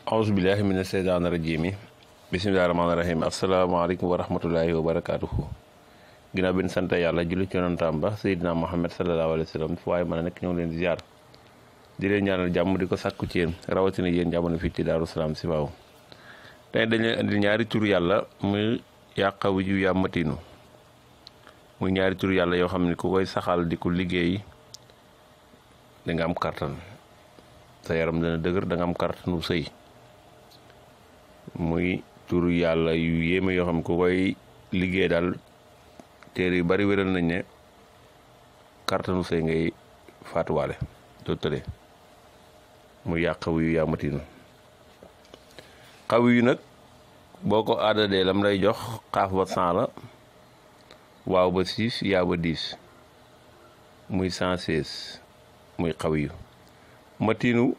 aousubillahi mina seytaani rajimi bisimilahi rahmaani rahim asalaamaaleykum wa rahmatullahi wa barakatuhu ginnaaw bi ñu sant yàlla julli ci yonantaam ba Seydina Muhammad sallallahu alayhi wa sallam fu waaye mën a nekk ñoo ngi leen di ziar di leen ñaanal jàmm di ko sàkku ci yéen rawatina yéen jamono fii ci Daaru Salaam si waaw tey dañ leen indil ñaari tur yàlla muy yàqawu ju yaa matinu muy ñaari tur yàlla yoo xam ne ku koy saxal di ko liggéey da nga am kartan sa yaram dana dëgër da nga am kartanu sëy muy turu yàlla yu yéeme yoo xam ku koy liggéey daal téere yu bari wéral nañ ne kartanu sëy ngay faatuwaale doo tële muy yàqawu yu yaa matinu xaw yu nag boo ko aadadee lam lay jox xaaf ba 100 la waaw ba 6 yaa ba 10 muy 116 muy xaw yu matinu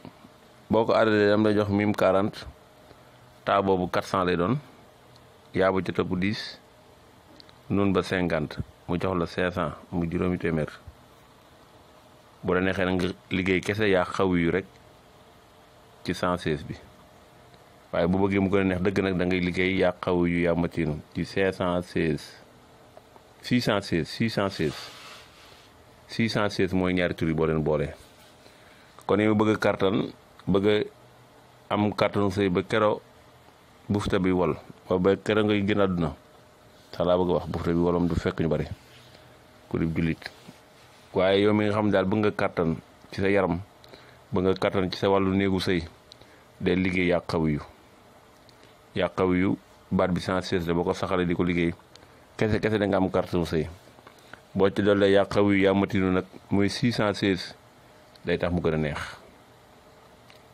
boo ko aadadee lam lay jox mim 40 taa boobu 400 lay doon yaa ba ca topp 10 nun ba 50 mu jox la 500 mu juróomi téeméer bu la neexee nga liggéey kese yaa xaw yu rek ci 116 bi waaye bu bëggee mu gën a neex dëgg nag da ngay liggéey yaa xaw yu yaa matinu ci 616 mooy ñaari tur yi boo leen boole. kon yow bëgg kartan bëgg am kartanu sëy ba kero bufta bi wol ba kero ngay gën àdduna sax laa bëgg wax bufta bi wolom du fekk ñu bari ku di jullit waaye yow mi nga xam daal bëgg nga kartan ci sa yaram bëgg nga kartan ci sa wàllu néegu sëy day liggéey yaa xaw yu baat bi 116 la boo ko saxalee di ko liggéey kese da nga am kartanu sëy boo ci dollee yaa xaw yu yaa matinu nag muy 616 day tax mu gën a neex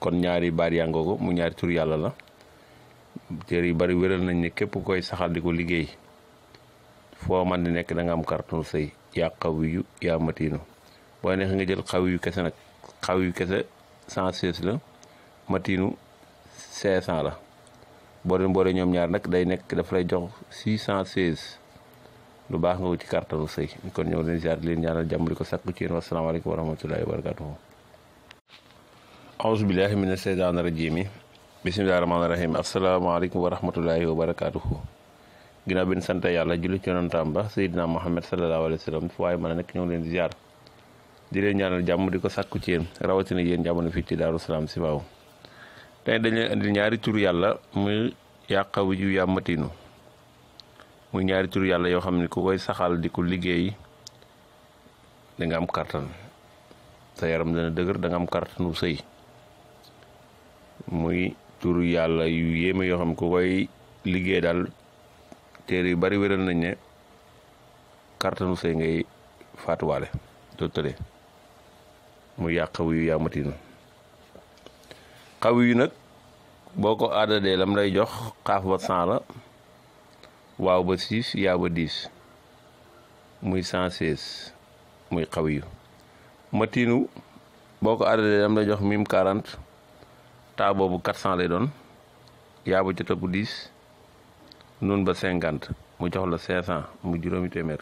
kon ñaari baat yàngoo ko mu ñaari tur yàlla la téere yu bari wéral nañ ne képp koy saxal di ko liggéey foo man di nekk da nga am kartanu sëy yaa xaw yu yaa matinu boo neex nga jël xaw yu kese nag xaw yu kese 116 la matinu 500 la boo leen boole ñoom ñaar nag day nekk daf lay jox 616 lu baax nga ci kartanu sëy kon ñëw leen ziar leen ñaanal jàmm di ko sàkku ci yéen wasalaamaaleykum wa rahmatullahi wa barakatuhu aousubillahi mina seytaani rajimi bisimilahi rahmaani rahim asalaamaaleykum wa rahmatullahi wa barakatuhu ginnaaw bi ñu sant yàlla julli ci yonantaam ba Seydina Muhammad sallallahu alayhi wa sallam fu waaye mën a nekk ñëw leen di ziar di leen ñaanal jàmm di ko sàkku ci yéen rawatina yéen jamono fii ci Daaru Salaam si waaw tey dañ leen indil ñaari tur yàlla muy yàqawu ju yaa matinu muy ñaari tur yàlla yoo xam ne ku koy saxal di ko liggéey da nga am kartan sa yaram dana dëgër da nga am kartanu sëy muy tur yàlla yu yéeme yoo xam ku koy liggéey daal téere yu bari wéral nañ ne kartanu sëy ngay faatuwaale doo tële muy yàqawu yu yaa matinu xaw yu nag boo ko aadadee lam lay jox xaaf ba 100 la waaw ba 6 yaa ba 10 muy 116 muy xaw yu matinu boo ko aadadee lam lay jox mim 40 taa boobu 400 lay doon yaa ba ca topp 10 nun ba 50 mu jox la 500 mu juróomi téeméer